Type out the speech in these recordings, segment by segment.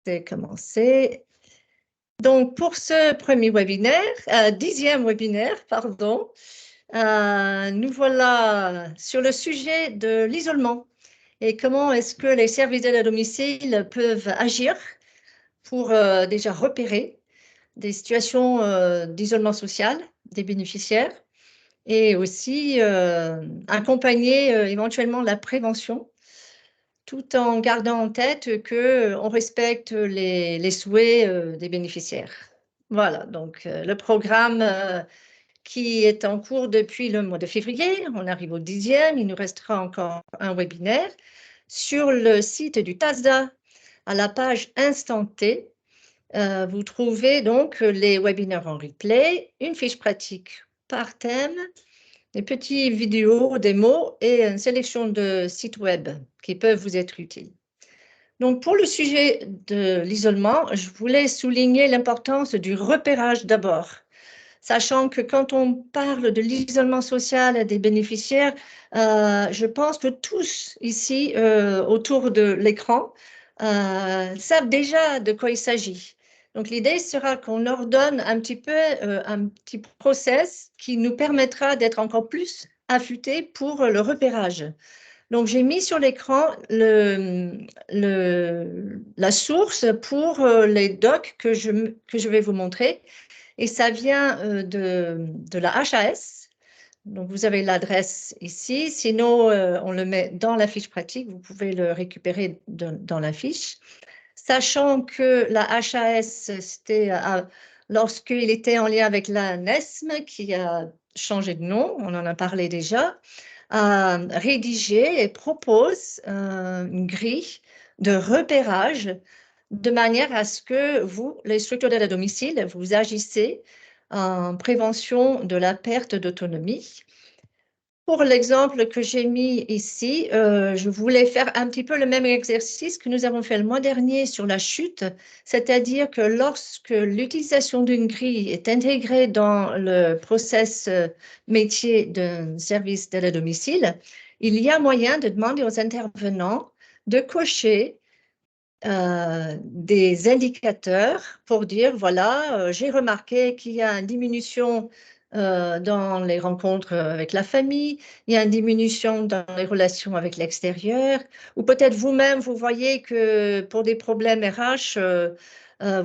C'est commencé. Donc, pour ce premier webinaire, 10e webinaire, pardon, nous voilà sur le sujet de l'isolement et comment est-ce que les services d'aide à domicile peuvent agir pour déjà repérer des situations d'isolement social des bénéficiaires et aussi accompagner éventuellement la prévention, tout en gardant en tête qu'on respecte les souhaits des bénéficiaires. Voilà, donc le programme qui est en cours depuis le mois de février, on arrive au 10e, il nous restera encore un webinaire sur le site du TASDA à la page Instant T. Vous trouvez donc les webinaires en replay, une fiche pratique par thème, des petites vidéos, des mots et une sélection de sites web qui peuvent vous être utiles. Donc, pour le sujet de l'isolement, je voulais souligner l'importance du repérage d'abord, sachant que quand on parle de l'isolement social des bénéficiaires, je pense que tous ici autour de l'écran savent déjà de quoi il s'agit. Donc, l'idée sera qu'on leur donne un petit peu un petit process qui nous permettra d'être encore plus affûtés pour le repérage. Donc, j'ai mis sur l'écran la source pour les docs que je vais vous montrer. Et ça vient de la HAS. Donc, vous avez l'adresse ici. Sinon, on le met dans la fiche pratique. Vous pouvez le récupérer dans la fiche. Sachant que la HAS, c'était lorsqu'il était en lien avec la NESM, qui a changé de nom, on en a parlé déjà, a rédigé et propose une grille de repérage de manière à ce que vous, les structures d'aide à domicile, vous agissez en prévention de la perte d'autonomie. Pour l'exemple que j'ai mis ici, je voulais faire un petit peu le même exercice que nous avons fait le mois dernier sur la chute, c'est-à-dire que lorsque l'utilisation d'une grille est intégrée dans le process métier d'un service d'aide à domicile, il y a moyen de demander aux intervenants de cocher des indicateurs pour dire, voilà, j'ai remarqué qu'il y a une diminution dans les rencontres avec la famille, il y a une diminution dans les relations avec l'extérieur, ou peut-être vous-même, vous voyez que pour des problèmes RH,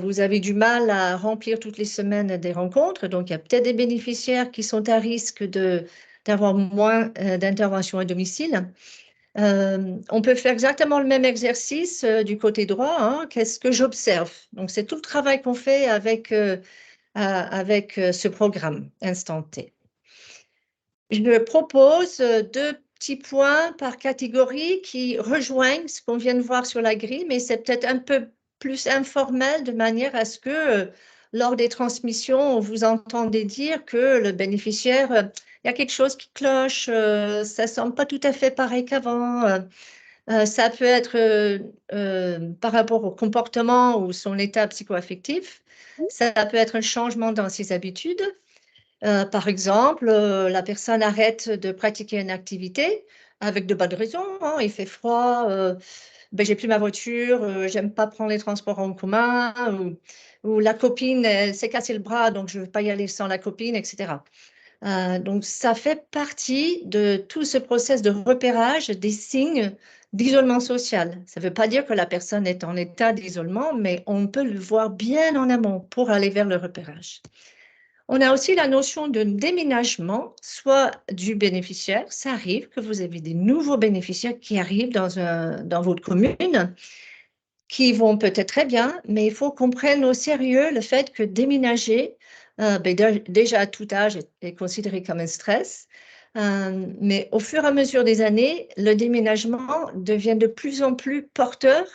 vous avez du mal à remplir toutes les semaines des rencontres, donc il y a peut-être des bénéficiaires qui sont à risque d'avoir moins d'interventions à domicile. On peut faire exactement le même exercice du côté droit, hein. Qu'est-ce que j'observe? Donc, c'est tout le travail qu'on fait avec ce programme Instant T. Je propose deux petits points par catégorie qui rejoignent ce qu'on vient de voir sur la grille, mais c'est peut-être un peu plus informel de manière à ce que lors des transmissions, vous entendez dire que le bénéficiaire, il y a quelque chose qui cloche, ça ne semble pas tout à fait pareil qu'avant. Ça peut être par rapport au comportement ou son état psychoaffectif. Ça peut être un changement dans ses habitudes. Par exemple, la personne arrête de pratiquer une activité avec de bonnes raisons, hein. Il fait froid, ben, j'ai plus ma voiture, j'aime pas prendre les transports en commun, ou la copine s'est cassé le bras, donc je ne veux pas y aller sans la copine, etc. Donc, ça fait partie de tout ce process de repérage des signes d'isolement social. Ça ne veut pas dire que la personne est en état d'isolement, mais on peut le voir bien en amont pour aller vers le repérage. On a aussi la notion de déménagement, soit du bénéficiaire. Ça arrive que vous avez des nouveaux bénéficiaires qui arrivent dans votre commune, qui vont peut-être très bien, mais il faut qu'on prenne au sérieux le fait que déménager, déjà à tout âge, est considéré comme un stress. Mais au fur et à mesure des années, le déménagement devient de plus en plus porteur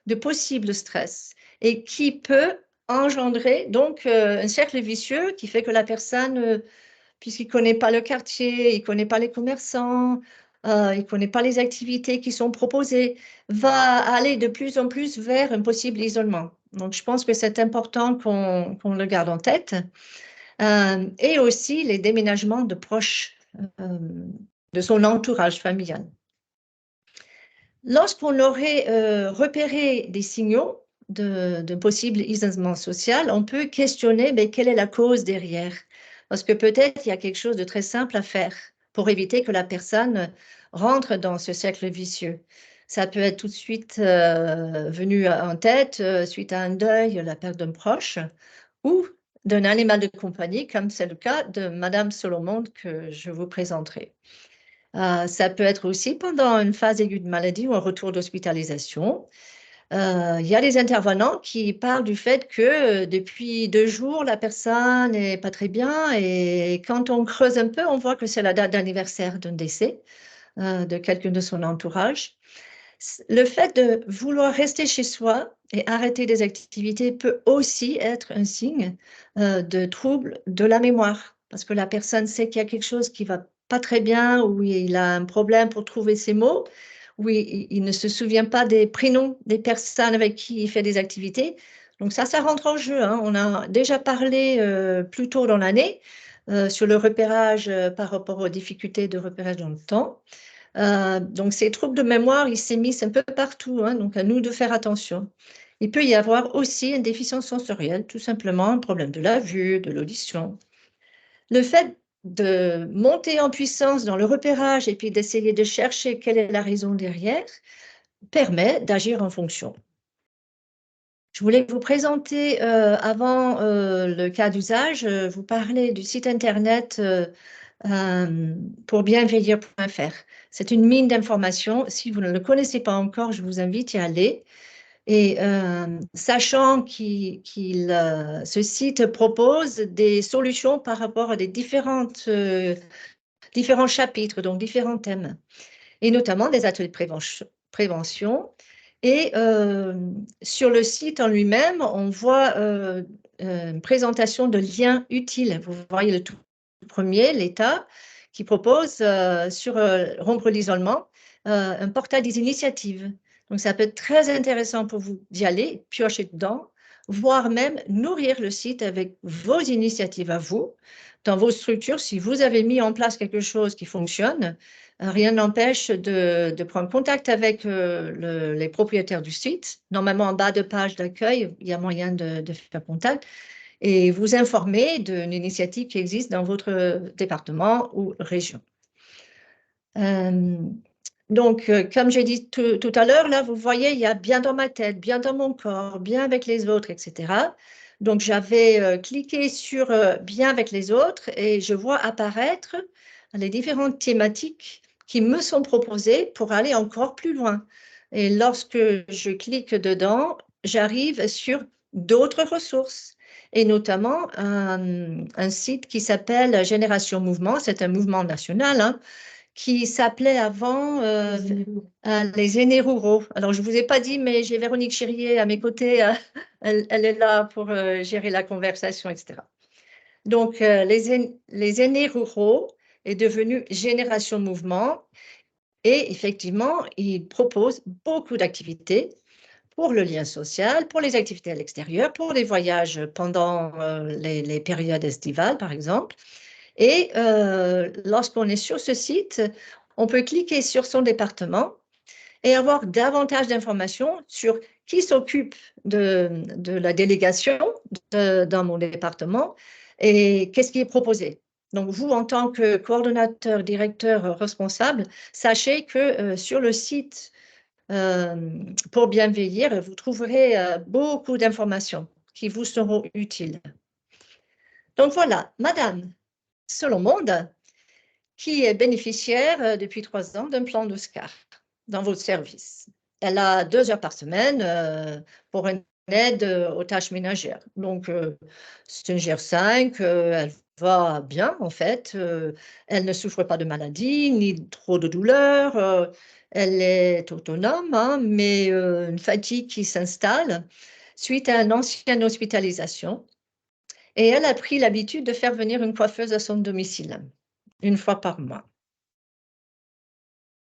de possibles stress et qui peut engendrer donc un cercle vicieux qui fait que la personne, puisqu'il ne connaît pas le quartier, il ne connaît pas les commerçants, il ne connaît pas les activités qui sont proposées, va aller de plus en plus vers un possible isolement. Donc, je pense que c'est important qu'on le garde en tête. Et aussi les déménagements de proches de son entourage familial. Lorsqu'on aurait repéré des signaux, de possible isolement social, on peut questionner mais quelle est la cause derrière. Parce que peut-être il y a quelque chose de très simple à faire pour éviter que la personne rentre dans ce cercle vicieux. Ça peut être tout de suite venu en tête suite à un deuil, la perte d'un proche, ou d'un animal de compagnie, comme c'est le cas de Madame Solomon que je vous présenterai. Ça peut être aussi pendant une phase aiguë de maladie ou un retour d'hospitalisation. Il y a des intervenants qui parlent du fait que depuis 2 jours, la personne n'est pas très bien et quand on creuse un peu, on voit que c'est la date d'anniversaire d'un décès de quelqu'un de son entourage. Le fait de vouloir rester chez soi et arrêter des activités peut aussi être un signe de trouble de la mémoire, parce que la personne sait qu'il y a quelque chose qui va pas très bien, ou il a un problème pour trouver ses mots, ou il ne se souvient pas des prénoms des personnes avec qui il fait des activités. Donc ça rentre en jeu, hein. On a déjà parlé plus tôt dans l'année sur le repérage par rapport aux difficultés de repérage dans le temps. Donc, ces troubles de mémoire, ils s'émissent un peu partout, hein, donc à nous de faire attention. Il peut y avoir aussi une déficience sensorielle, tout simplement un problème de la vue, de l'audition. Le fait de monter en puissance dans le repérage et puis d'essayer de chercher quelle est la raison derrière permet d'agir en fonction. Je voulais vous présenter, avant le cas d'usage, vous parler du site internet pour bienveillir.fr. C'est une mine d'informations. Si vous ne le connaissez pas encore, je vous invite à y aller. Et sachant ce site propose des solutions par rapport à des différents chapitres, donc différents thèmes, et notamment des ateliers de prévention. Et sur le site en lui-même, on voit une présentation de liens utiles. Vous voyez le tout premier, l'État, qui propose sur rompre l'isolement un portail des initiatives. Donc, ça peut être très intéressant pour vous d'y aller, piocher dedans, voire même nourrir le site avec vos initiatives à vous, dans vos structures. Si vous avez mis en place quelque chose qui fonctionne, rien n'empêche de prendre contact avec les propriétaires du site. Normalement, en bas de page d'accueil, il y a moyen de faire contact et vous informer d'une initiative qui existe dans votre département ou région. Donc, comme j'ai dit tout à l'heure, là, vous voyez, il y a bien dans ma tête, bien dans mon corps, bien avec les autres, etc. Donc, j'avais cliqué sur bien avec les autres et je vois apparaître les différentes thématiques qui me sont proposées pour aller encore plus loin. Et lorsque je clique dedans, j'arrive sur d'autres ressources et notamment un site qui s'appelle Génération Mouvement. C'est un mouvement national, hein, qui s'appelait avant les aînés ruraux. Alors, je ne vous ai pas dit, mais j'ai Véronique Chérier à mes côtés. Elle est là pour gérer la conversation, etc. Donc, les aînés ruraux est devenu Génération Mouvement. Et effectivement, il propose beaucoup d'activités pour le lien social, pour les activités à l'extérieur, pour les voyages pendant les périodes estivales, par exemple. Et lorsqu'on est sur ce site, on peut cliquer sur son département et avoir davantage d'informations sur qui s'occupe de la délégation dans mon département et qu'est-ce qui est proposé. Donc, vous, en tant que coordonnateur, directeur, responsable, sachez que sur le site pour Bienveillir, vous trouverez beaucoup d'informations qui vous seront utiles. Donc, voilà, Madame Solomonde, qui est bénéficiaire depuis 3 ans d'un plan d'Oscar dans votre service. Elle a 2 heures par semaine pour une aide aux tâches ménagères. Donc, c'est une GR5, elle va bien en fait. Elle ne souffre pas de maladie, ni trop de douleurs. Elle est autonome, hein, mais une fatigue qui s'installe suite à une ancienne hospitalisation. Et elle a pris l'habitude de faire venir une coiffeuse à son domicile, une fois par mois.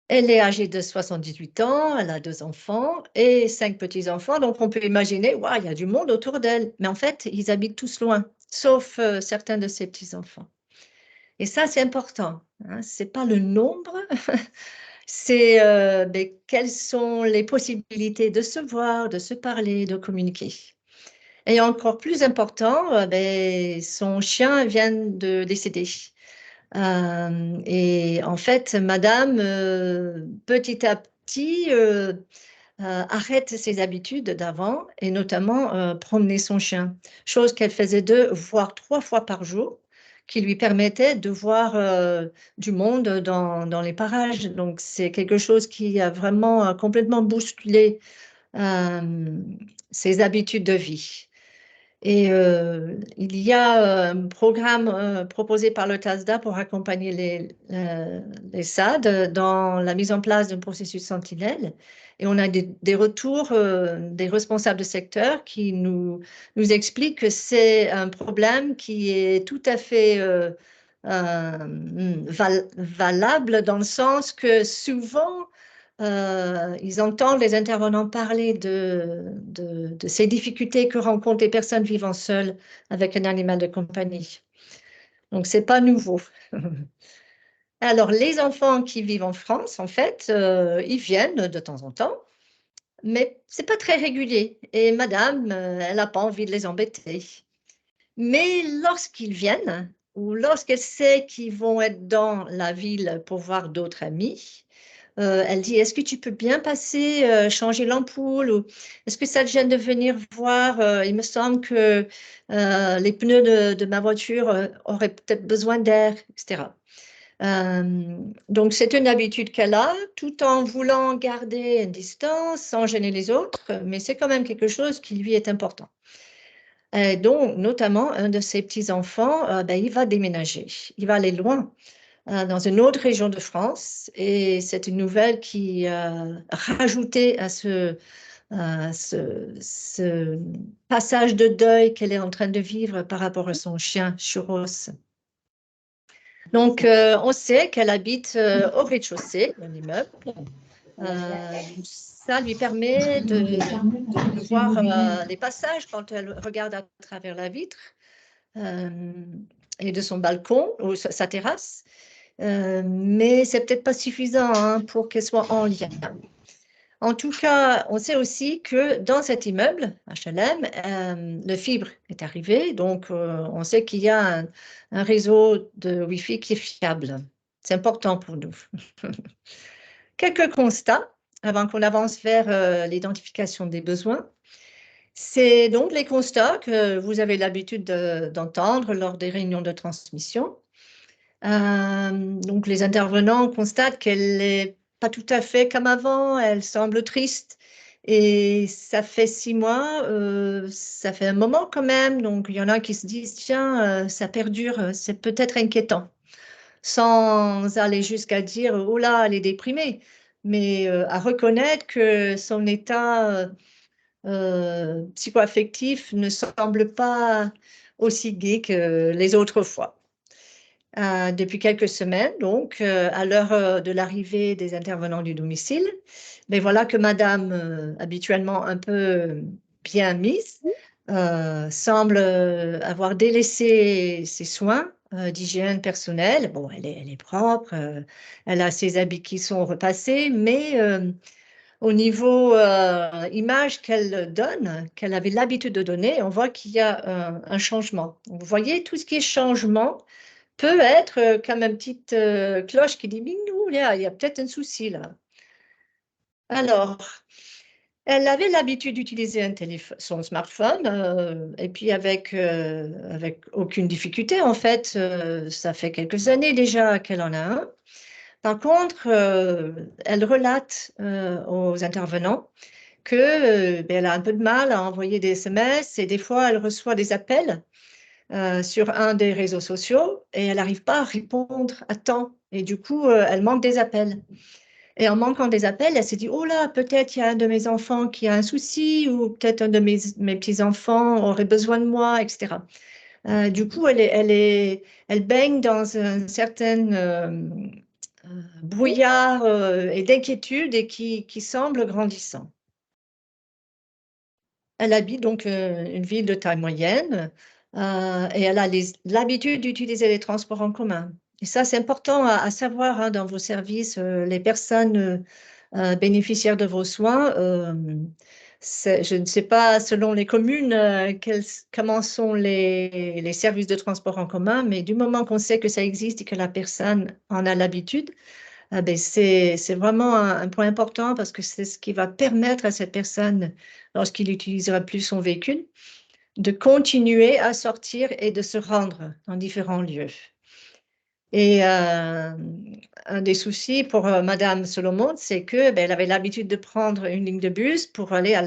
Elle est âgée de 78 ans, elle a 2 enfants et 5 petits-enfants, donc on peut imaginer, waouh, il y a du monde autour d'elle. Mais en fait, ils habitent tous loin, sauf certains de ses petits-enfants. Et ça, c'est important, hein. Ce n'est pas le nombre C'est ben, quelles sont les possibilités de se voir, de se parler, de communiquer. Et encore plus important, ben, son chien vient de décéder. Et en fait, madame, petit à petit, arrête ses habitudes d'avant et notamment promener son chien, chose qu'elle faisait 2 voire 3 fois par jour, qui lui permettait de voir du monde dans les parages. Donc c'est quelque chose qui a vraiment complètement bousculé euh, ses habitudes de vie. Et il y a un programme proposé par le TASDA pour accompagner les SAD dans la mise en place d'un processus sentinelle. Et on a des retours des responsables de secteur qui nous expliquent que c'est un problème qui est tout à fait valable dans le sens que souvent, ils entendent les intervenants parler de ces difficultés que rencontrent les personnes vivant seules avec un animal de compagnie. Donc, c'est pas nouveau. Alors, les enfants qui vivent en France, en fait, ils viennent de temps en temps, mais c'est pas très régulier. Et madame, elle n'a pas envie de les embêter. Mais lorsqu'ils viennent, ou lorsqu'elle sait qu'ils vont être dans la ville pour voir d'autres amis, elle dit, est-ce que tu peux bien passer, changer l'ampoule ou est-ce que ça te gêne de venir voir? Il me semble que les pneus de ma voiture auraient peut-être besoin d'air, etc. Donc, c'est une habitude qu'elle a, tout en voulant garder une distance, sans gêner les autres, mais c'est quand même quelque chose qui lui est important. Donc, notamment, un de ses petits-enfants, ben, il va déménager, il va aller loin dans une autre région de France. Et c'est une nouvelle qui a rajouté à ce passage de deuil qu'elle est en train de vivre par rapport à son chien Churros. Donc, on sait qu'elle habite au rez-de-chaussée d'un immeuble. Ça lui permet de voir les passages quand elle regarde à travers la vitre euh, et de son balcon ou sa terrasse. Mais c'est peut-être pas suffisant hein, pour qu'elle soit en lien. En tout cas, on sait aussi que dans cet immeuble HLM, le fibre est arrivé, donc on sait qu'il y a un réseau de Wi-Fi qui est fiable. C'est important pour nous. Quelques constats avant qu'on avance vers l'identification des besoins. C'est donc les constats que vous avez l'habitude d'entendre lors des réunions de transmission. Donc, les intervenants constatent qu'elle n'est pas tout à fait comme avant, elle semble triste. Et ça fait 6 mois, ça fait un moment quand même. Donc, il y en a qui se disent, tiens, ça perdure, c'est peut-être inquiétant. Sans aller jusqu'à dire, oh là, elle est déprimée. Mais à reconnaître que son état psychoaffectif ne semble pas aussi gai que les autres fois. Depuis quelques semaines, donc, à l'heure de l'arrivée des intervenants du domicile, mais voilà que madame, habituellement un peu bien mise, semble avoir délaissé ses soins d'hygiène personnelle. Bon, elle est propre, elle a ses habits qui sont repassés, mais au niveau image qu'elle donne, qu'elle avait l'habitude de donner, on voit qu'il y a un changement. Vous voyez, tout ce qui est changement, peut être comme une petite cloche qui dit Bingou, il y a peut-être un souci là. Alors, elle avait l'habitude d'utiliser son smartphone et puis avec aucune difficulté en fait. Ça fait quelques années déjà qu'elle en a un. Par contre, elle relate aux intervenants que ben, elle a un peu de mal à envoyer des SMS et des fois elle reçoit des appels sur un des réseaux sociaux et elle n'arrive pas à répondre à temps. Et du coup, elle manque des appels. Et en manquant des appels, elle s'est dit, oh là, peut-être il y a un de mes enfants qui a un souci ou peut-être un de mes petits-enfants aurait besoin de moi, etc. Du coup, elle baigne dans un certain brouillard et d'inquiétude et qui semble grandissant. Elle habite donc une ville de taille moyenne et elle a l'habitude d'utiliser les transports en commun. Et ça, c'est important à savoir hein, dans vos services, les personnes bénéficiaires de vos soins. Je ne sais pas, selon les communes, comment sont les services de transport en commun, mais du moment qu'on sait que ça existe et que la personne en a l'habitude, ben c'est vraiment un point important parce que c'est ce qui va permettre à cette personne, lorsqu'il n'utilisera plus son véhicule, de continuer à sortir et de se rendre dans différents lieux. Et un des soucis pour Madame Solomon, c'est que ben, elle avait l'habitude de prendre une ligne de bus pour aller à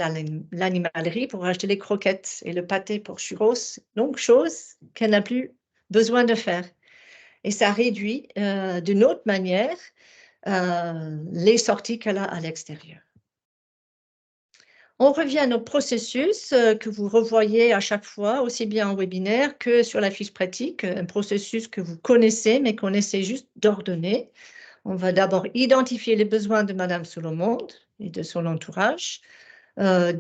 l'animalerie pour acheter les croquettes et le pâté pour churros, donc chose qu'elle n'a plus besoin de faire. Et ça réduit d'une autre manière les sorties qu'elle a à l'extérieur. On revient à nos processus que vous revoyez à chaque fois, aussi bien en webinaire que sur la fiche pratique, un processus que vous connaissez, mais qu'on essaie juste d'ordonner. On va d'abord identifier les besoins de Madame Solomon et de son entourage,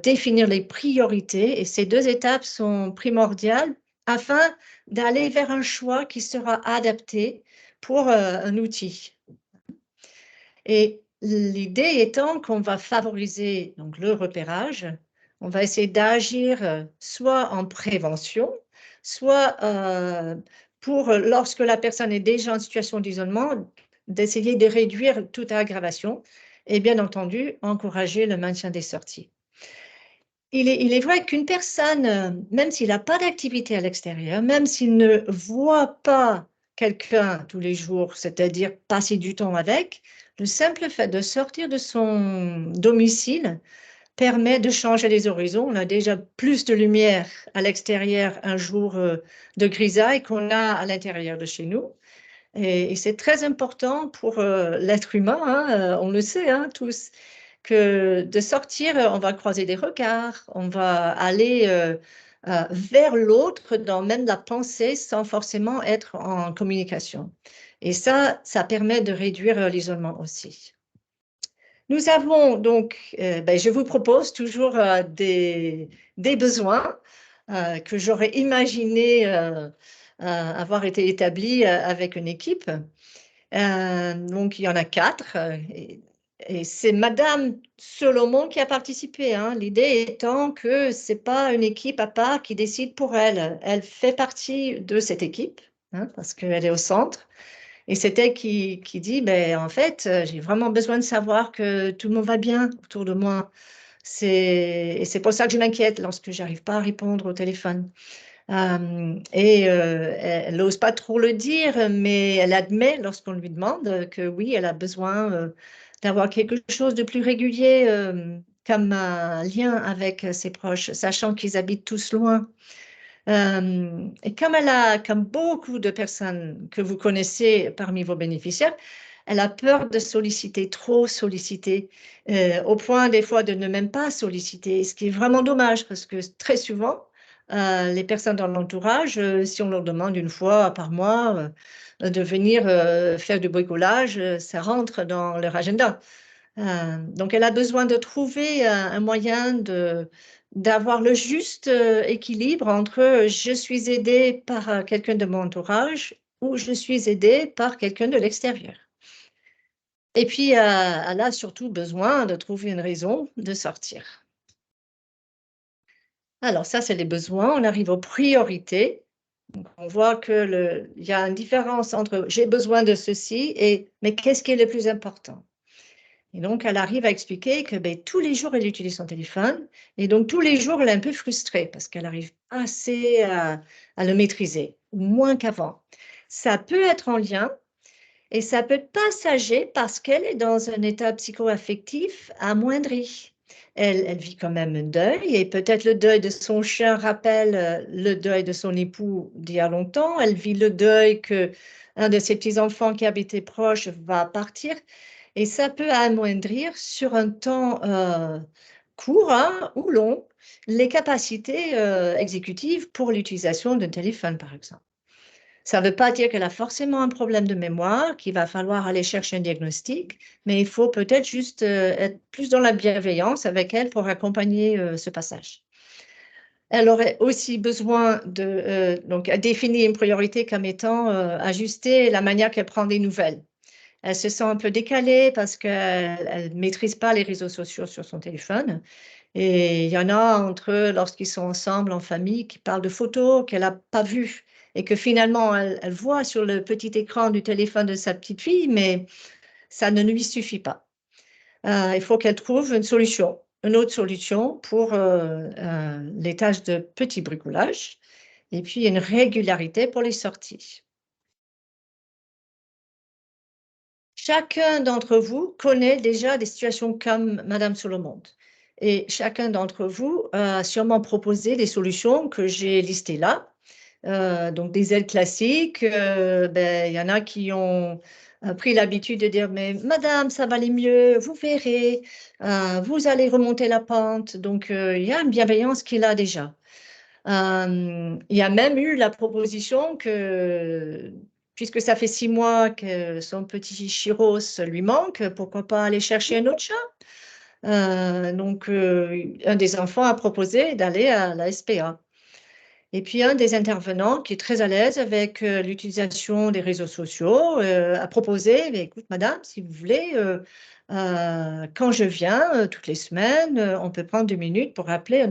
définir les priorités, et ces deux étapes sont primordiales afin d'aller vers un choix qui sera adapté pour un outil. Et l'idée étant qu'on va favoriser donc, le repérage, on va essayer d'agir soit en prévention, soit pour, lorsque la personne est déjà en situation d'isolement, d'essayer de réduire toute aggravation et bien entendu, encourager le maintien des sorties. Il est vrai qu'une personne, même s'il n'a pas d'activité à l'extérieur, même s'il ne voit pas quelqu'un tous les jours, c'est-à-dire passer du temps avec, le simple fait de sortir de son domicile permet de changer les horizons. On a déjà plus de lumière à l'extérieur un jour de grisaille qu'on a à l'intérieur de chez nous. Et c'est très important pour l'être humain, hein, on le sait hein, tous, que de sortir, on va croiser des regards, on va aller vers l'autre dans même la pensée sans forcément être en communication. Et ça permet de réduire l'isolement aussi. Nous avons donc, ben, je vous propose toujours des besoins que j'aurais imaginé avoir été établis avec une équipe. Donc, il y en a 4. Et c'est Madame Solomon qui a participé. Hein. L'idée étant que ce n'est pas une équipe à part qui décide pour elle. Elle fait partie de cette équipe, hein, parce qu'elle est au centre. Et c'est elle qui dit, ben, en fait, j'ai vraiment besoin de savoir que tout le monde va bien autour de moi. Et c'est pour ça que je m'inquiète lorsque je n'arrive pas à répondre au téléphone. Elle n'ose pas trop le dire, mais elle admet lorsqu'on lui demande que oui, elle a besoin d'avoir quelque chose de plus régulier comme un lien avec ses proches, sachant qu'ils habitent tous loin. Et comme beaucoup de personnes que vous connaissez parmi vos bénéficiaires, elle a peur de solliciter, trop solliciter, au point des fois de ne même pas solliciter, ce qui est vraiment dommage parce que très souvent, les personnes dans l'entourage, si on leur demande une fois par mois de venir faire du bricolage, ça rentre dans leur agenda. Donc, elle a besoin de trouver un moyen d'avoir le juste équilibre entre je suis aidée par quelqu'un de mon entourage ou je suis aidée par quelqu'un de l'extérieur. Et puis, elle a surtout besoin de trouver une raison de sortir. Alors, ça, c'est les besoins. On arrive aux priorités. Donc, on voit qu'il y a une différence entre j'ai besoin de ceci et mais qu'est-ce qui est le plus important? Et donc, elle arrive à expliquer que ben, tous les jours, elle utilise son téléphone. Et donc, tous les jours, elle est un peu frustrée parce qu'elle arrive pas assez à le maîtriser, moins qu'avant. Ça peut être en lien et ça peut être passager parce qu'elle est dans un état psycho-affectif amoindri. Elle vit quand même un deuil et peut-être le deuil de son chien rappelle le deuil de son époux d'il y a longtemps. Elle vit le deuil que un de ses petits-enfants qui habitait proche va partir. Et ça peut amoindrir sur un temps court hein, ou long les capacités exécutives pour l'utilisation d'un téléphone, par exemple. Ça ne veut pas dire qu'elle a forcément un problème de mémoire, qu'il va falloir aller chercher un diagnostic, mais il faut peut-être juste être plus dans la bienveillance avec elle pour accompagner ce passage. Elle aurait aussi besoin donc, elle définit une priorité comme étant ajuster la manière qu'elle prend des nouvelles. Elle se sent un peu décalée parce qu'elle ne maîtrise pas les réseaux sociaux sur son téléphone. Et il y en a entre eux, lorsqu'ils sont ensemble en famille, qui parlent de photos qu'elle n'a pas vues et que finalement elle voit sur le petit écran du téléphone de sa petite fille, mais ça ne lui suffit pas. Il faut qu'elle trouve une autre solution pour les tâches de petit bricolage et puis une régularité pour les sorties. Chacun d'entre vous connaît déjà des situations comme Madame Solomon. Et chacun d'entre vous a sûrement proposé des solutions que j'ai listées là. Donc des aides classiques, ben, il y en a qui ont pris l'habitude de dire, mais Madame, ça va aller mieux, vous verrez, vous allez remonter la pente. Donc il y a une bienveillance qu'il a déjà. Il y a même eu la proposition que, puisque ça fait 6 mois que son petit Chiros lui manque, pourquoi pas aller chercher un autre chat? Donc, un des enfants a proposé d'aller à la SPA. Et puis, un des intervenants qui est très à l'aise avec l'utilisation des réseaux sociaux a proposé, mais écoute, madame, si vous voulez, quand je viens toutes les semaines, on peut prendre 2 minutes pour appeler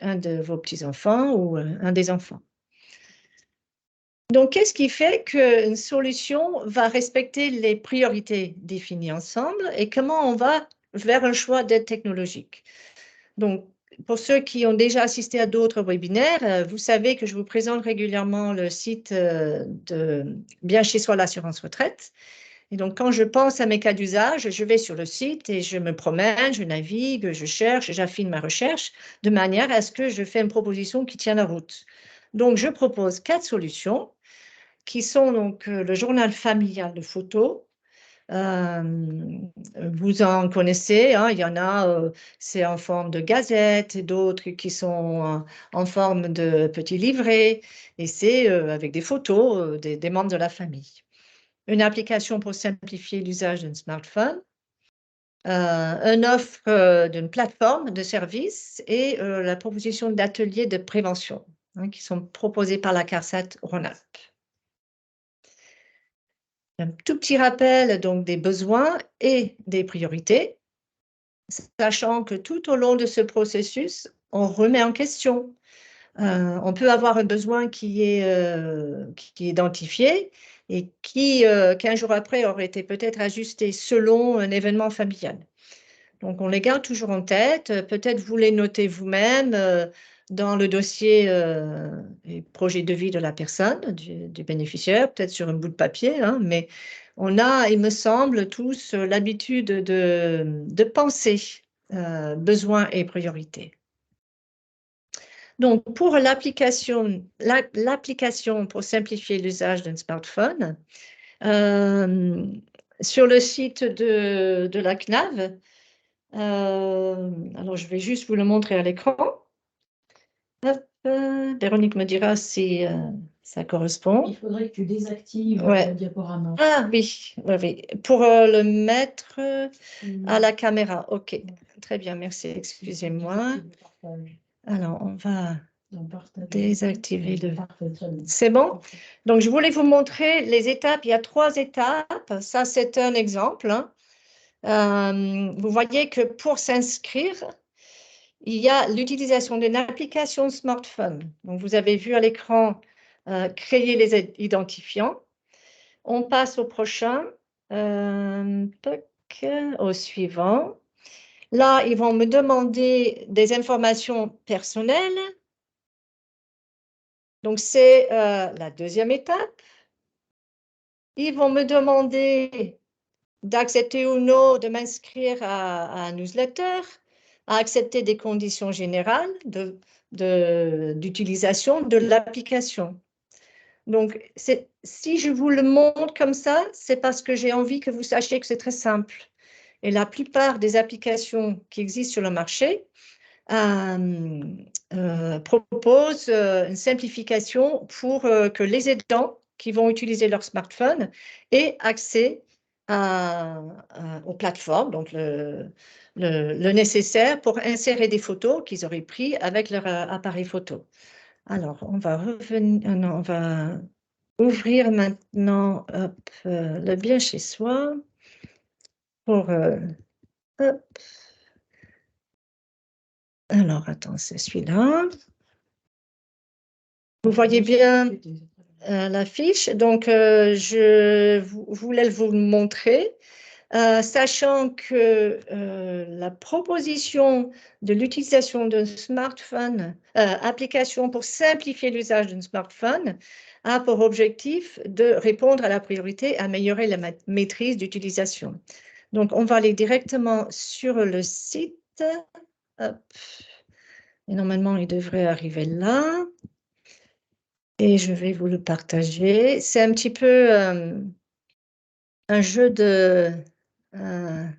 un de vos petits-enfants ou un des enfants. Donc, qu'est-ce qui fait qu'une solution va respecter les priorités définies ensemble et comment on va vers un choix d'aide technologique? Donc, pour ceux qui ont déjà assisté à d'autres webinaires, vous savez que je vous présente régulièrement le site de Bien chez soi l'assurance retraite. Et donc, quand je pense à mes cas d'usage, je vais sur le site et je me promène, je navigue, je cherche, j'affine ma recherche de manière à ce que je fais une proposition qui tient la route. Donc, je propose 4 solutions qui sont donc le journal familial de photos. Euh, Vous en connaissez, hein, il y en a, c'est en forme de gazette, et d'autres qui sont en forme de petits livrets, et c'est avec des photos des membres de la famille. Une application pour simplifier l'usage d'un smartphone, une offre d'une plateforme de services et la proposition d'ateliers de prévention hein, qui sont proposés par la CARSAT Rhône-Alpes. Un tout petit rappel donc des besoins et des priorités, sachant que tout au long de ce processus, on remet en question. On peut avoir un besoin qui est identifié et qui, 15 jours après, aurait été peut-être ajusté selon un événement familial. Donc, on les garde toujours en tête. Peut-être vous les notez vous-même dans le dossier et projet de vie de la personne, du bénéficiaire, peut-être sur un bout de papier, hein, mais on a, il me semble, tous l'habitude de penser besoins et priorités. Donc, pour l'application pour simplifier l'usage d'un smartphone, sur le site de la CNAV, alors je vais juste vous le montrer à l'écran. Véronique me dira si ça correspond. Il faudrait que tu désactives Ouais. le diaporama. Ah oui, oui, oui. Pour le mettre à la caméra. OK, très bien, merci. Excusez-moi. Alors, on va désactiver le... C'est bon? Donc, je voulais vous montrer les étapes. Il y a 3 étapes. Ça, c'est un exemple. Hein. Vous voyez que pour s'inscrire, il y a l'utilisation d'une application smartphone. Donc, vous avez vu à l'écran créer les identifiants. On passe au prochain, au suivant. Là, ils vont me demander des informations personnelles. Donc, c'est la deuxième étape. Ils vont me demander d'accepter ou non de m'inscrire à un newsletter, à accepter des conditions générales d'utilisation de l'application. Donc, si je vous le montre comme ça, c'est parce que j'ai envie que vous sachiez que c'est très simple. Et la plupart des applications qui existent sur le marché proposent une simplification pour que les aidants qui vont utiliser leur smartphone aient accès aux plateformes, donc le nécessaire pour insérer des photos qu'ils auraient prises avec leur appareil photo. Alors, on va revenir, non, on va ouvrir maintenant hop, le bien chez soi pour, hop. Alors, attends, c'est celui-là. Vous voyez bien la fiche, donc je voulais vous montrer. Sachant que la proposition de l'utilisation d'un smartphone, application pour simplifier l'usage d'un smartphone, a pour objectif de répondre à la priorité, améliorer la maîtrise d'utilisation. Donc, on va aller directement sur le site. Hop. Et normalement, il devrait arriver là. Et je vais vous le partager. C'est un petit peu un jeu de... un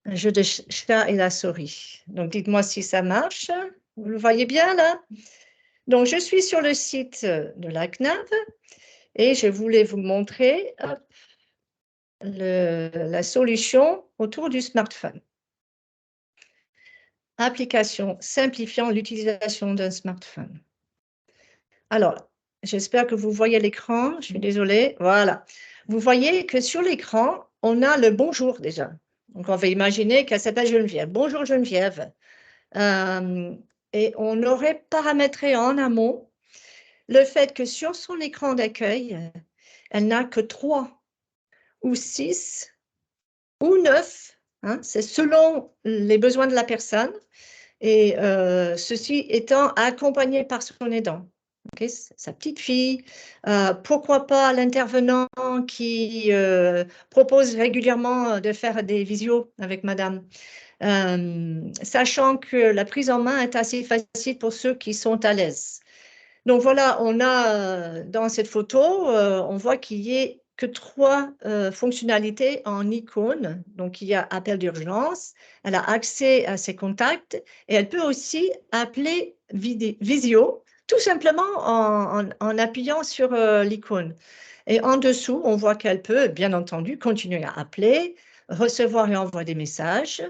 jeu de chat et la souris. Donc, dites-moi si ça marche. Vous le voyez bien là? Donc, je suis sur le site de la CNAV et je voulais vous montrer hop, la solution autour du smartphone. Application simplifiant l'utilisation d'un smartphone. Alors, j'espère que vous voyez l'écran. Je suis désolée. Voilà. Vous voyez que sur l'écran, on a le bonjour déjà. Donc, on va imaginer qu'elle s'appelle Geneviève. Bonjour Geneviève. Et on aurait paramétré en amont le fait que sur son écran d'accueil, elle n'a que 3 ou 6 ou 9, hein, c'est selon les besoins de la personne, et ceci étant accompagné par son aidant. Okay, sa petite fille, pourquoi pas l'intervenant qui propose régulièrement de faire des visios avec madame. Sachant que la prise en main est assez facile pour ceux qui sont à l'aise. Donc voilà, on a dans cette photo, on voit qu'il n'y ait que 3 fonctionnalités en icône. Donc il y a appel d'urgence, elle a accès à ses contacts et elle peut aussi appeler visio, tout simplement en appuyant sur l'icône. Et en dessous, on voit qu'elle peut, bien entendu, continuer à appeler, recevoir et envoyer des messages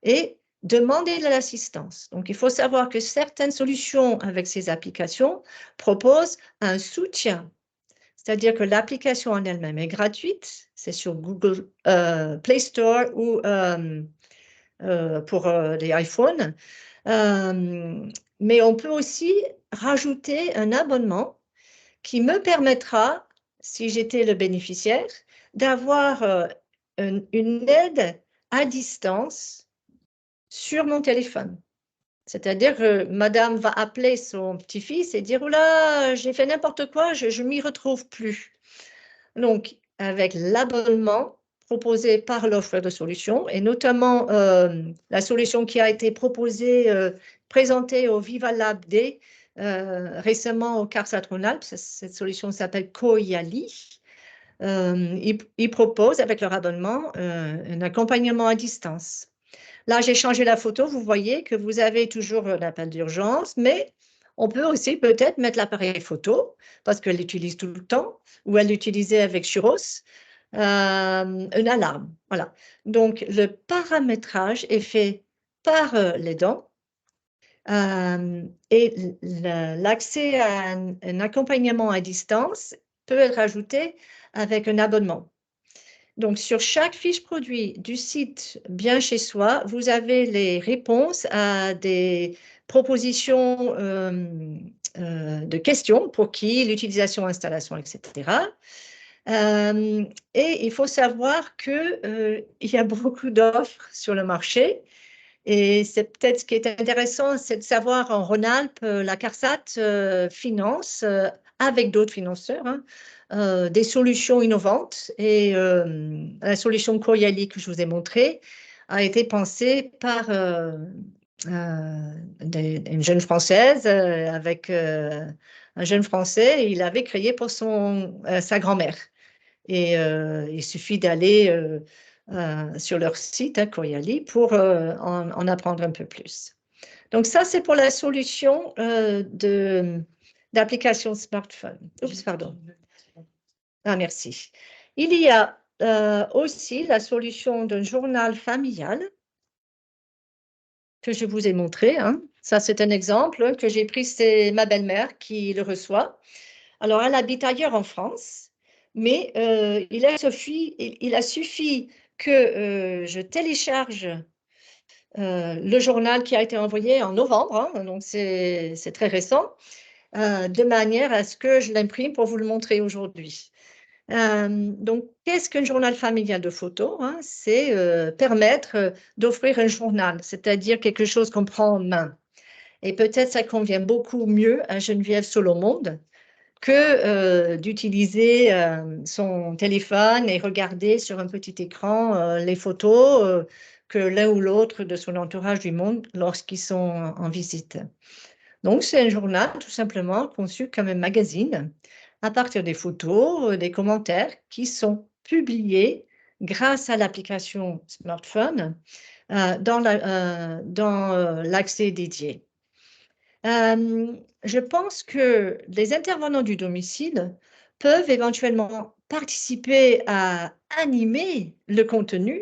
et demander de l'assistance. Donc, il faut savoir que certaines solutions avec ces applications proposent un soutien. C'est-à-dire que l'application en elle-même est gratuite, c'est sur Google Play Store ou pour les iPhones. Mais on peut aussi rajouter un abonnement qui me permettra, si j'étais le bénéficiaire, d'avoir une aide à distance sur mon téléphone. C'est-à-dire que madame va appeler son petit-fils et dire « Oula, j'ai fait n'importe quoi, je ne m'y retrouve plus ». Donc, avec l'abonnement proposé par l'offre de solutions, et notamment la solution qui a été proposée, présentée au Viva Lab Day, récemment au CARSAT Rhône-Alpes, cette solution s'appelle Coyali. Ils proposent, avec leur abonnement, un accompagnement à distance. Là, j'ai changé la photo, vous voyez que vous avez toujours l'appel d'urgence, mais on peut aussi peut-être mettre l'appareil photo, parce qu'elle l'utilise tout le temps, ou elle l'utilisait avec Churros, une alarme. Voilà. Donc, le paramétrage est fait par l'aidant et l'accès à un accompagnement à distance peut être ajouté avec un abonnement. Donc, sur chaque fiche produit du site Bien chez soi, vous avez les réponses à des propositions de questions pour qui, l'utilisation, installation, etc. Et il faut savoir qu'il y a beaucoup d'offres sur le marché. Et c'est peut-être ce qui est intéressant, c'est de savoir en Rhône-Alpes, la CARSAT finance, avec d'autres financeurs, hein, des solutions innovantes. Et la solution Coyali que je vous ai montrée a été pensée par une jeune Française avec un jeune Français. Il avait créé pour sa grand-mère. Et il suffit d'aller sur leur site, hein, Coyali, pour en apprendre un peu plus. Donc ça, c'est pour la solution d'application smartphone. Oups, pardon. Ah, merci. Il y a aussi la solution d'un journal familial que je vous ai montré, hein. Ça, c'est un exemple que j'ai pris, c'est ma belle-mère qui le reçoit. Alors, elle habite ailleurs en France, mais il a suffi que je télécharge le journal qui a été envoyé en novembre, hein, donc c'est très récent, de manière à ce que je l'imprime pour vous le montrer aujourd'hui. Donc, qu'est-ce qu'un journal familial de photos, hein? C'est permettre d'offrir un journal, c'est-à-dire quelque chose qu'on prend en main. Et peut-être ça convient beaucoup mieux à Geneviève Solomonde que d'utiliser son téléphone et regarder sur un petit écran les photos que l'un ou l'autre de son entourage lui montre lorsqu'ils sont en visite. Donc, c'est un journal tout simplement conçu comme un magazine à partir des photos, des commentaires qui sont publiés grâce à l'application smartphone dans l'accès dédié. Je pense que les intervenants du domicile peuvent éventuellement participer à animer le contenu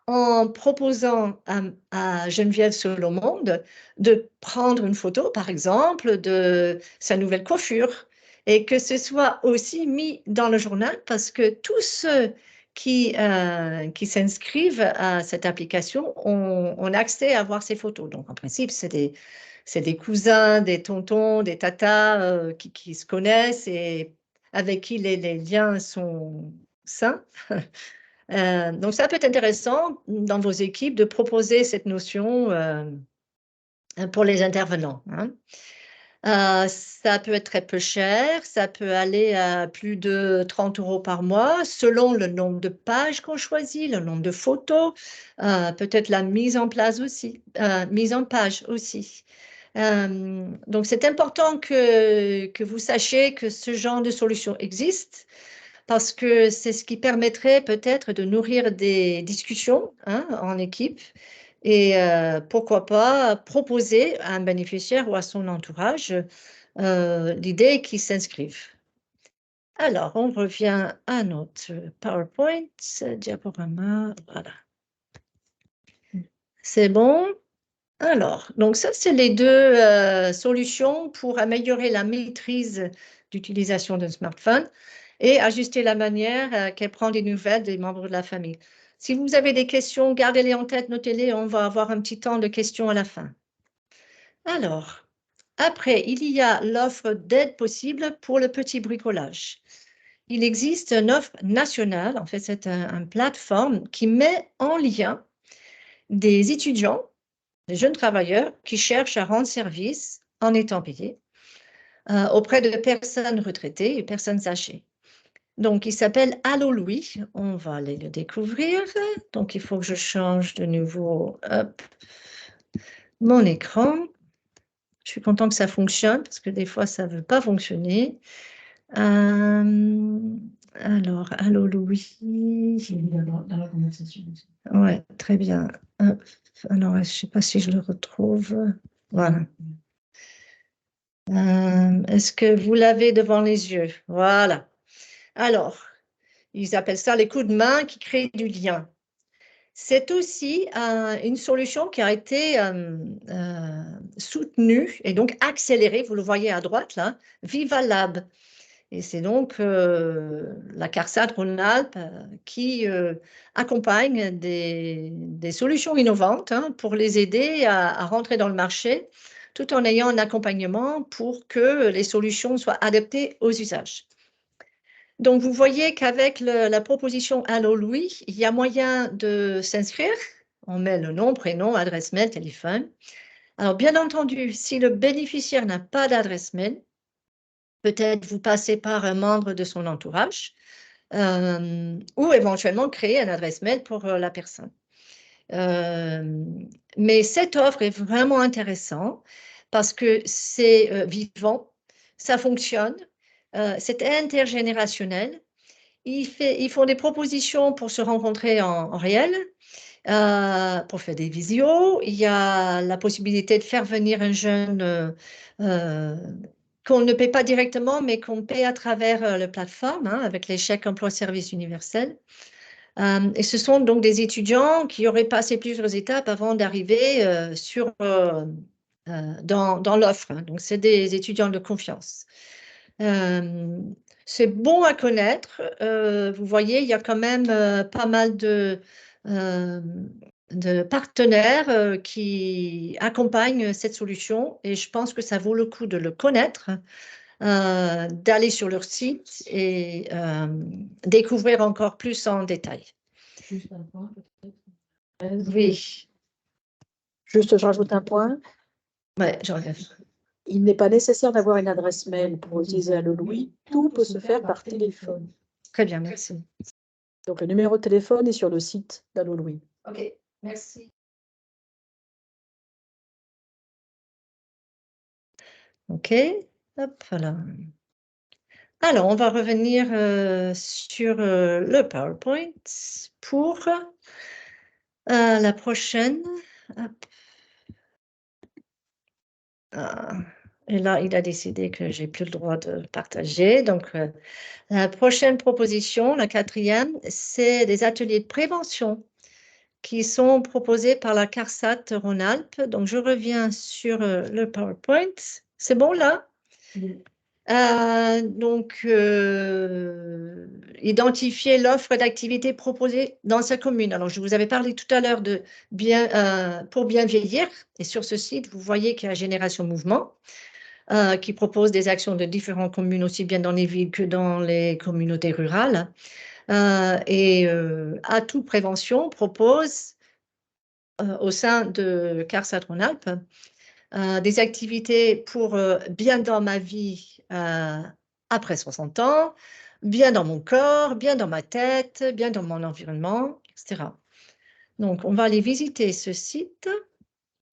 en proposant à Geneviève Solomonde de prendre une photo, par exemple, de sa nouvelle coiffure et que ce soit aussi mis dans le journal parce que tous ceux qui s'inscrivent à cette application ont accès à voir ces photos. Donc, en principe, c'est des cousins, des tontons, des tatas qui se connaissent et avec qui les liens sont sains. Donc, ça peut être intéressant dans vos équipes de proposer cette notion pour les intervenants, hein. Ça peut être très peu cher, ça peut aller à plus de 30 € par mois, selon le nombre de pages qu'on choisit, le nombre de photos, peut-être la mise en place aussi, mise en page aussi. Donc, c'est important que vous sachiez que ce genre de solution existe parce que c'est ce qui permettrait peut-être de nourrir des discussions, hein, en équipe et pourquoi pas proposer à un bénéficiaire ou à son entourage l'idée qu'ils s'inscrivent. Alors, on revient à notre PowerPoint, diaporama, voilà. C'est bon? Alors, donc ça, c'est les deux solutions pour améliorer la maîtrise d'utilisation d'un smartphone et ajuster la manière qu'elle prend des nouvelles des membres de la famille. Si vous avez des questions, gardez-les en tête, notez-les, on va avoir un petit temps de questions à la fin. Alors, après, il y a l'offre d'aide possible pour le petit bricolage. Il existe une offre nationale, en fait, c'est une plateforme qui met en lien des étudiants, des jeunes travailleurs qui cherchent à rendre service en étant payés auprès de personnes retraitées et personnes âgées. Donc, il s'appelle Allo Louis. On va aller le découvrir. Donc, il faut que je change de nouveau mon écran. Je suis content que ça fonctionne parce que des fois, ça ne veut pas fonctionner. Alors, Allo Louis. Dans la conversation. Ouais, très bien. Alors, je ne sais pas si je le retrouve. Voilà. Est-ce que vous l'avez devant les yeux? Voilà. Alors, ils appellent ça les coups de main qui créent du lien. C'est aussi une solution qui a été soutenue et donc accélérée, vous le voyez à droite là, Viva Lab. Et c'est donc la CARSAT Rhône-Alpes qui accompagne des solutions innovantes, hein, pour les aider à rentrer dans le marché, tout en ayant un accompagnement pour que les solutions soient adaptées aux usages. Donc, vous voyez qu'avec la proposition Allo Louis, il y a moyen de s'inscrire. On met le nom, prénom, adresse mail, téléphone. Alors, bien entendu, si le bénéficiaire n'a pas d'adresse mail, peut-être vous passez par un membre de son entourage ou éventuellement créer une adresse mail pour la personne. Mais cette offre est vraiment intéressante parce que c'est vivant, ça fonctionne, c'est intergénérationnel. Ils font des propositions pour se rencontrer en réel, pour faire des visios. Il y a la possibilité de faire venir un jeune euh, qu'on ne paie pas directement, mais qu'on paie à travers la plateforme, hein, avec les chèques emploi-service universel. Et ce sont donc des étudiants qui auraient passé plusieurs étapes avant d'arriver dans l'offre, hein. Donc, c'est des étudiants de confiance. C'est bon à connaître. Vous voyez, il y a quand même pas mal euh, de partenaires qui accompagnent cette solution et je pense que ça vaut le coup de le connaître, d'aller sur leur site et découvrir encore plus en détail. Juste un point, peut-être. Oui, Juste, je rajoute un point. ouais, j'enlève. Il n'est pas nécessaire d'avoir une adresse mail pour utiliser Allo Louis. Tout peut se faire par téléphone. Très bien, merci. Donc, le numéro de téléphone est sur le site d'Allo Louis. OK, merci. OK, hop, voilà. Alors, on va revenir sur le PowerPoint pour la prochaine. Hop. Ah, et là, il a décidé que j'ai plus le droit de partager. Donc, la prochaine proposition, la quatrième, c'est des ateliers de prévention qui sont proposés par la CARSAT Rhône-Alpes. Donc, je reviens sur le PowerPoint. C'est bon là? Oui. Identifier l'offre d'activité proposée dans sa commune. Alors, je vous avais parlé tout à l'heure de pour bien vieillir. Et sur ce site, vous voyez qu'il y a Génération Mouvement qui propose des actions de différentes communes, aussi bien dans les villes que dans les communautés rurales. Atout Prévention propose au sein de CARSAT Rhône-Alpes des activités pour bien dans ma vie après 60 ans, bien dans mon corps, bien dans ma tête, bien dans mon environnement, etc. Donc, on va aller visiter ce site.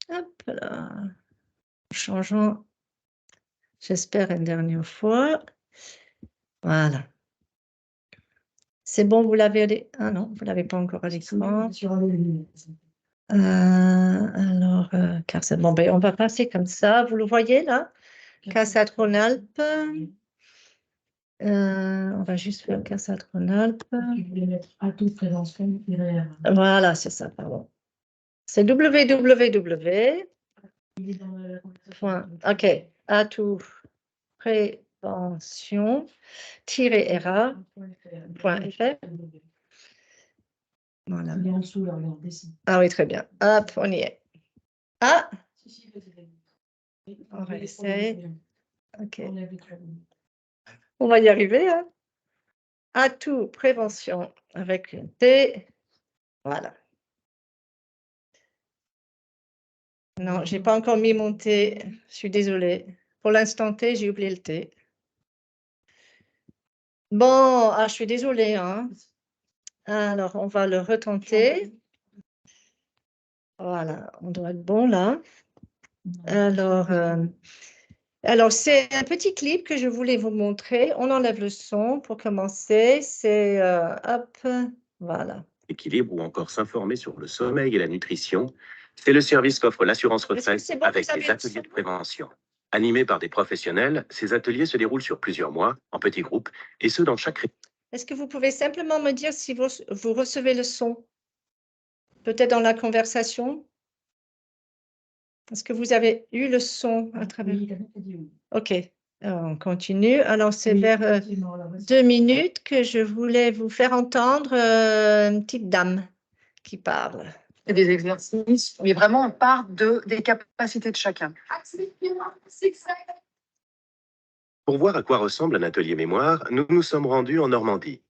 Hop là. En changeant, j'espère, une dernière fois. Voilà. C'est bon, vous l'avez. Ah non, vous ne l'avez pas encore à l'écran. Alors, car c'est bon, ben, on va passer comme ça. Vous le voyez là? CARSAT Rhône-Alpes. On va juste faire CARSAT Rhône-Alpes. Je voulais mettre Atout Prévention. Voilà, c'est ça, pardon. C'est www. OK, Atout Prévention-RA.fr. Voilà. Il est en dessous, là, regarde, dessin. Ah oui, très bien. Hop, on y est. Ah, on va essayer. OK. On va y arriver, hein. Atout Prévention avec une T. Voilà. Non, je n'ai pas encore mis mon T. Je suis désolée. Pour l'instant T, j'ai oublié le T. Bon, je suis désolée, hein. Alors, on va le retenter. Voilà, on doit être bon là. Alors, c'est un petit clip que je voulais vous montrer. On enlève le son pour commencer. C'est, hop, voilà. Équilibre ou encore s'informer sur le sommeil et la nutrition, c'est le service qu'offre l'assurance retraite bon, avec des ateliers de prévention. Animés par des professionnels, ces ateliers se déroulent sur plusieurs mois, en petits groupes, et ce dans chaque région. Est-ce que vous pouvez simplement me dire si vous recevez le son? Peut-être dans la conversation? Est-ce que vous avez eu le son à travers? Oui. OK, on continue. Alors, c'est Oui, vers effectivement, là, 2 minutes que je voulais vous faire entendre une petite dame qui parle. Et des exercices, mais vraiment on part des capacités de chacun. Pour voir à quoi ressemble un atelier mémoire, nous nous sommes rendus en Normandie.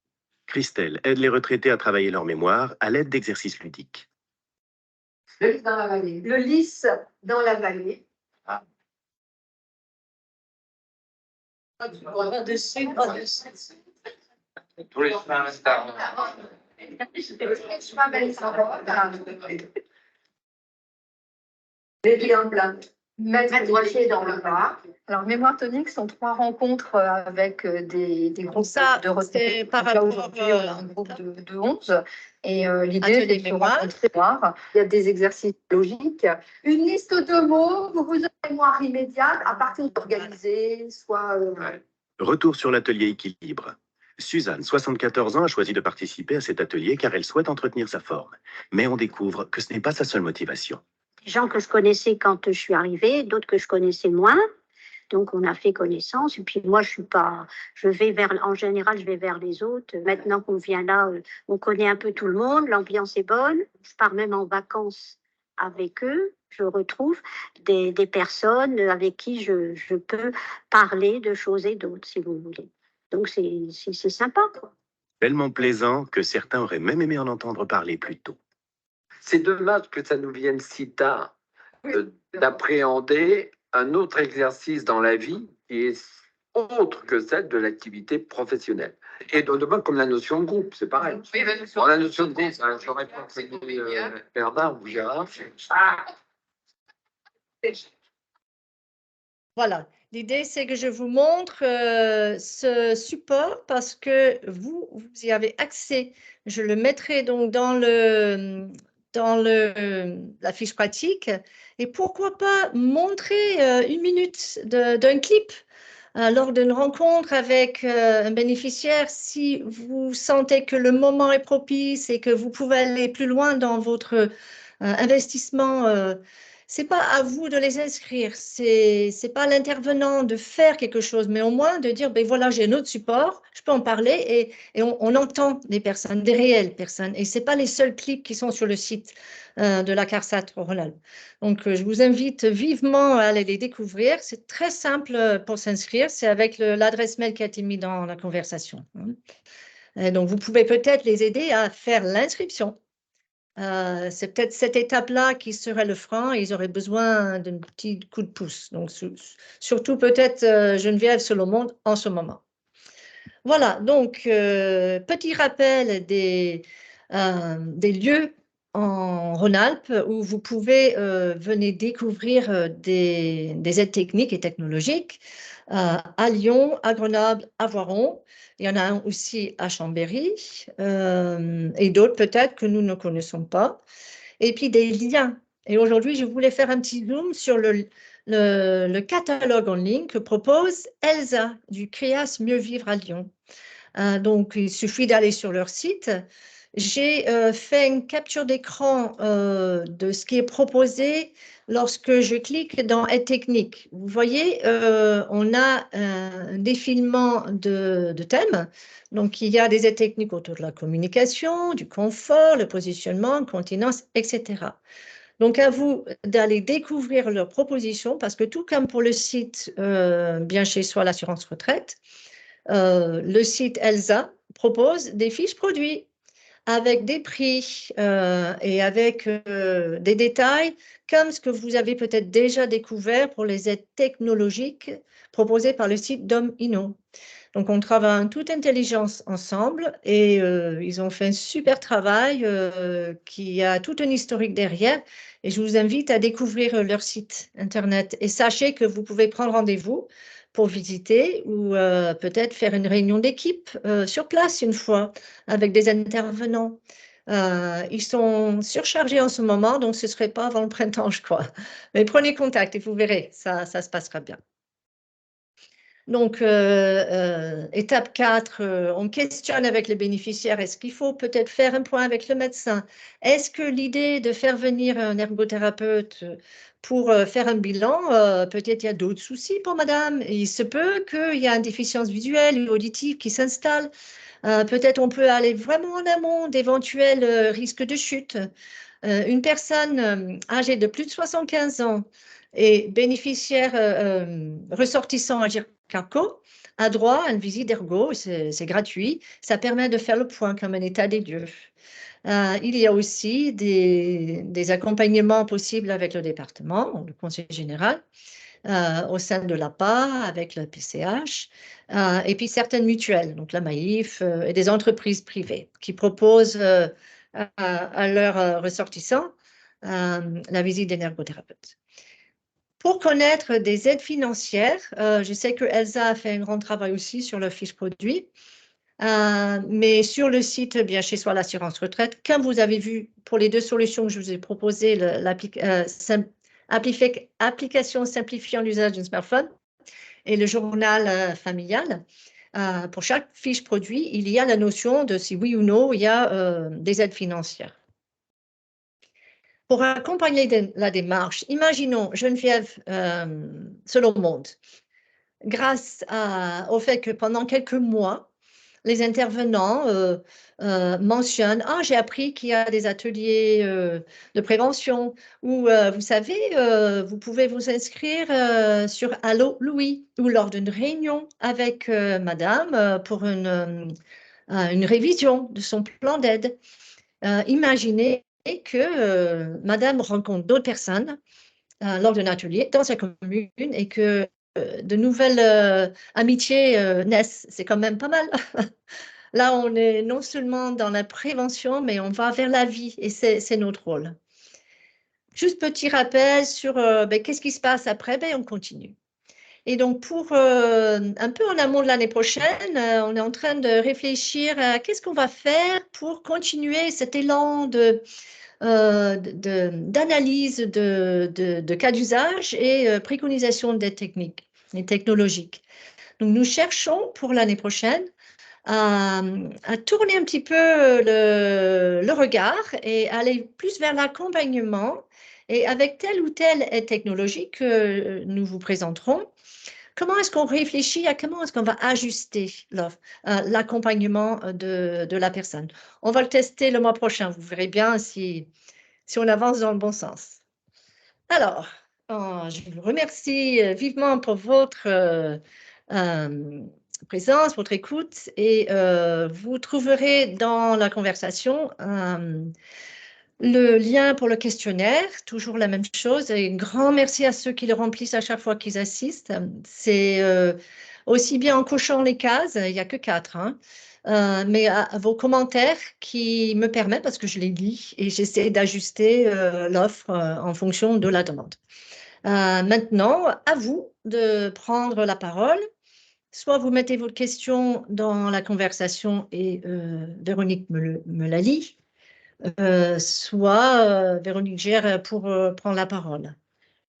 Christelle aide les retraités à travailler leur mémoire à l'aide d'exercices ludiques. Le lys dans la vallée. Le lys dans la vallée. Au-dessus. Tous les chemins les pieds en plat. Mettre les pieds dans le bas. Alors, mémoire tonique sont 3 rencontres avec des groupes Ça, de retraités. c'est par Donc là, rapport aujourd'hui, on a un groupe de 11. Et l'idée, Atelier c'est de se mémoire. rencontrer. Il y a des exercices logiques. Une liste de mots, vous vous avez mémoire immédiate à partir d'organiser, soit. Retour sur l'atelier équilibre. Suzanne, 74 ans, a choisi de participer à cet atelier car elle souhaite entretenir sa forme. Mais on découvre que ce n'est pas sa seule motivation. Des gens que je connaissais quand je suis arrivée, d'autres que je connaissais moins. Donc, on a fait connaissance. Et puis, moi, en général, je vais vers les autres. Maintenant qu'on vient là, on connaît un peu tout le monde. L'ambiance est bonne. Je pars même en vacances avec eux. Je retrouve des personnes avec qui je peux parler de choses et d'autres, si vous voulez. Donc, c'est sympa, quoi. Tellement plaisant que certains auraient même aimé en entendre parler plus tôt. C'est dommage que ça nous vienne si tard d'appréhender un autre exercice dans la vie qui est autre que celle de l'activité professionnelle. Et demain, comme la notion de groupe, c'est pareil. Oui, La notion de groupe, j'aurais pas enseigné Bernard ou Gérard. Voilà, l'idée c'est que je vous montre ce support parce que vous y avez accès. Je le mettrai donc dans la fiche pratique. Et pourquoi pas montrer 1 minute d'un clip lors d'une rencontre avec un bénéficiaire, si vous sentez que le moment est propice et que vous pouvez aller plus loin dans votre investissement. C'est pas à vous de les inscrire, c'est pas à l'intervenant de faire quelque chose, mais au moins de dire, ben voilà, j'ai un autre support, je peux en parler et on entend des personnes, des réelles personnes. Et c'est pas les seuls clips qui sont sur le site de la CARSAT Rhône-Alpes. Donc, je vous invite vivement à aller les découvrir. C'est très simple pour s'inscrire, c'est avec l'adresse mail qui a été mise dans la conversation. Et donc, vous pouvez peut-être les aider à faire l'inscription. C'est peut-être cette étape-là qui serait le frein. Ils auraient besoin d'un petit coup de pouce. Donc, surtout peut-être Geneviève Solomon en ce moment. Voilà, donc petit rappel des lieux en Rhône-Alpes où vous pouvez venir découvrir des aides techniques et technologiques à Lyon, à Grenoble, à Voiron. Il y en a un aussi à Chambéry et d'autres peut-être que nous ne connaissons pas. Et puis des liens. Et aujourd'hui, je voulais faire un petit zoom sur le catalogue en ligne que propose Elsa du CREAS Mieux Vivre à Lyon. Donc, il suffit d'aller sur leur site. J'ai fait une capture d'écran de ce qui est proposé lorsque je clique dans Aide technique. Vous voyez, on a un défilement de thèmes. Donc, il y a des aides techniques autour de la communication, du confort, le positionnement, continence, etc. Donc, à vous d'aller découvrir leurs propositions parce que tout comme pour le site Bien chez soi, l'assurance retraite, le site Elsa propose des fiches produits avec des prix et avec des détails comme ce que vous avez peut-être déjà découvert pour les aides technologiques proposées par le site Dom Inno. Donc, on travaille en toute intelligence ensemble et ils ont fait un super travail qui a tout un historique derrière. Et je vous invite à découvrir leur site Internet. Et sachez que vous pouvez prendre rendez-vous pour visiter ou peut-être faire une réunion d'équipe sur place une fois avec des intervenants. Ils sont surchargés en ce moment, donc ce ne serait pas avant le printemps, je crois. Mais prenez contact et vous verrez, ça se passera bien. Donc, étape 4, on questionne avec les bénéficiaires, est-ce qu'il faut peut-être faire un point avec le médecin? Est-ce que l'idée de faire venir un ergothérapeute pour faire un bilan, peut-être il y a d'autres soucis pour madame, il se peut qu'il y ait une déficience visuelle ou auditive qui s'installe. Peut-être on peut aller vraiment en amont d'éventuels risques de chute. Une personne âgée de plus de 75 ans et bénéficiaire ressortissant à Carco a droit à une visite d'ergo, c'est gratuit. Ça permet de faire le point comme un état des lieux. Il y a aussi des accompagnements possibles avec le département, le conseil général, au sein de l'APA, avec le PCH, et puis certaines mutuelles, donc la Maïf, et des entreprises privées qui proposent à leurs ressortissants la visite d'un ergothérapeute. Pour connaître des aides financières, je sais que Elsa a fait un grand travail aussi sur leur fiche produit, mais sur le site Bien chez soi l'assurance retraite, comme vous avez vu pour les deux solutions que je vous ai proposées, application simplifiant l'usage d'un smartphone et le journal familial, Pour chaque fiche produit, il y a la notion de si oui ou non il y a des aides financières. Pour accompagner la démarche, imaginons Geneviève Selon Monde, grâce au fait que pendant quelques mois, les intervenants mentionnent « Ah, j'ai appris qu'il y a des ateliers de prévention » ou « Vous savez, vous pouvez vous inscrire sur Allo Louis » ou lors d'une réunion avec madame pour une révision de son plan d'aide. Imaginez que madame rencontre d'autres personnes lors d'un atelier dans sa commune et que de nouvelles amitiés naissent. C'est quand même pas mal. Là, on est non seulement dans la prévention, mais on va vers la vie et c'est notre rôle. Juste petit rappel sur qu'est-ce qui se passe après, on continue. Et donc, pour un peu en amont de l'année prochaine, on est en train de réfléchir à qu'est-ce qu'on va faire pour continuer cet élan d'analyse de cas d'usage et préconisation des techniques et technologiques. Donc, nous cherchons pour l'année prochaine à tourner un petit peu le regard et aller plus vers l'accompagnement. Et avec telle ou telle aide technologique que nous vous présenterons, comment est-ce qu'on réfléchit à comment est-ce qu'on va ajuster l'accompagnement de la personne? On va le tester le mois prochain. Vous verrez bien si on avance dans le bon sens. Alors, je vous remercie vivement pour votre présence, votre écoute, et vous trouverez dans la conversation le lien pour le questionnaire, toujours la même chose. Et un grand merci à ceux qui le remplissent à chaque fois qu'ils assistent. C'est aussi bien en cochant les cases, il n'y a que 4, hein, mais à vos commentaires qui me permettent, parce que je les lis, et j'essaie d'ajuster l'offre en fonction de la demande. Maintenant, à vous de prendre la parole. Soit vous mettez votre question dans la conversation et Véronique me la lit, soit Véronique gère pour prendre la parole.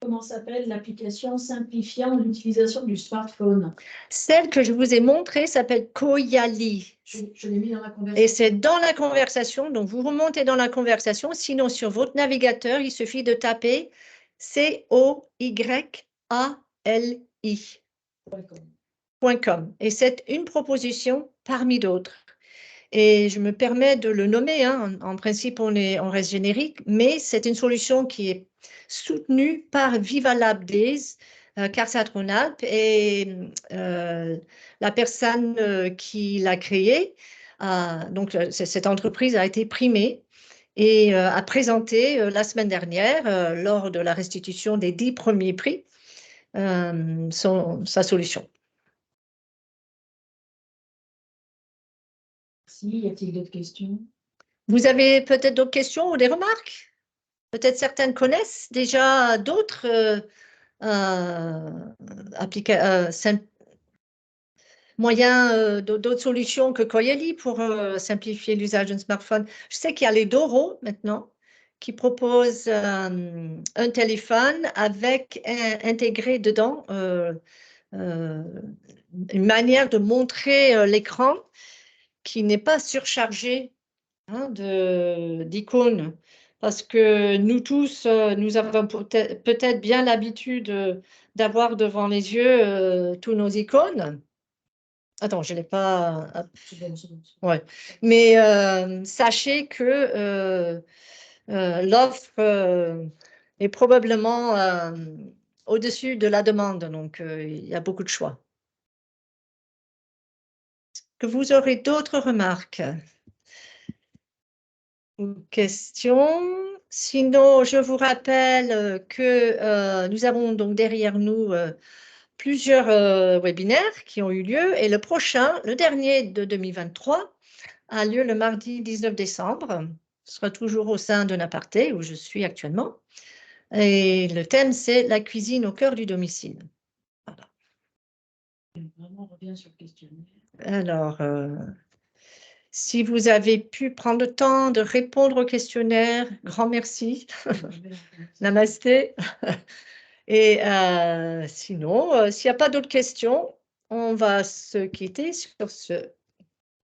Comment s'appelle l'application simplifiant l'utilisation du smartphone? Celle que je vous ai montrée s'appelle Koyali. Je l'ai mis dans la conversation. Et c'est dans la conversation, donc vous remontez dans la conversation. Sinon, sur votre navigateur, il suffit de taper COYALI.com. Et c'est une proposition parmi d'autres. Et je me permets de le nommer, hein. En principe, on reste générique, mais c'est une solution qui est soutenue par Viva Lab Days, CARSAT Rhône-Alpes, et la personne qui l'a créée, donc cette entreprise a été primée et a présenté la semaine dernière, lors de la restitution des 10 premiers prix, sa solution. Y a-t-il d'autres questions? Vous avez peut-être d'autres questions ou des remarques? Peut-être certaines connaissent déjà d'autres moyens, d'autres solutions que Koyali pour simplifier l'usage d'un smartphone. Je sais qu'il y a les Doro maintenant qui proposent un téléphone avec intégré dedans une manière de montrer l'écran qui n'est pas surchargé d'icônes, parce que nous tous, nous avons peut-être bien l'habitude d'avoir devant les yeux tous nos icônes. Attends, je ne l'ai pas... Ouais. Mais sachez que l'offre est probablement au-dessus de la demande, donc il y a beaucoup de choix. Que vous aurez d'autres remarques ou questions? Sinon, je vous rappelle que nous avons donc derrière nous plusieurs webinaires qui ont eu lieu et le prochain, le dernier de 2023, a lieu le mardi 19 décembre. Ce sera toujours au sein de Naparté où je suis actuellement. Et le thème, c'est la cuisine au cœur du domicile. Voilà. Vraiment, on revient sur le questionnaire. Alors, si vous avez pu prendre le temps de répondre au questionnaire, grand merci. Namasté. Et sinon, s'il n'y a pas d'autres questions, on va se quitter sur ce.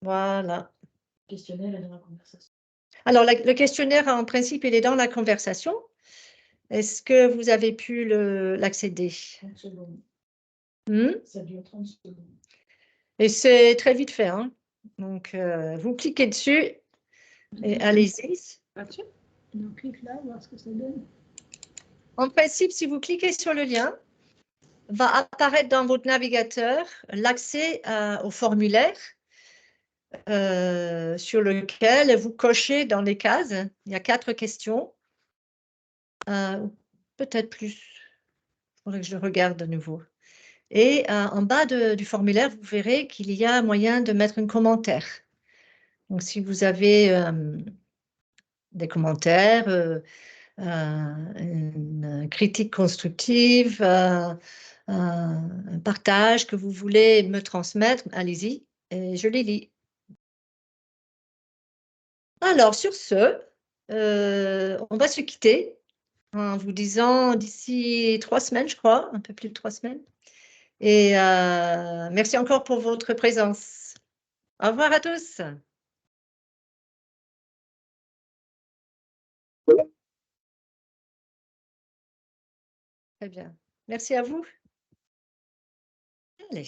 Voilà. Le questionnaire est dans la conversation. Alors, le questionnaire, en principe, il est dans la conversation. Est-ce que vous avez pu l'accéder? 30 secondes. Hmm? Ça dure 30 secondes. Et c'est très vite fait, hein. Donc, vous cliquez dessus et allez-y. Là-dessus? On clique là, voir ce que ça donne. En principe, si vous cliquez sur le lien, va apparaître dans votre navigateur l'accès au formulaire sur lequel vous cochez dans les cases. Il y a 4 questions, peut-être plus. Il faudrait que je le regarde de nouveau. Et en bas du formulaire, vous verrez qu'il y a moyen de mettre un commentaire. Donc, si vous avez des commentaires, une critique constructive, un partage que vous voulez me transmettre, allez-y, et je les lis. Alors, sur ce, on va se quitter en vous disant d'ici 3 semaines, je crois, un peu plus de 3 semaines. Et merci encore pour votre présence. Au revoir à tous. Très bien. Merci à vous. Allez.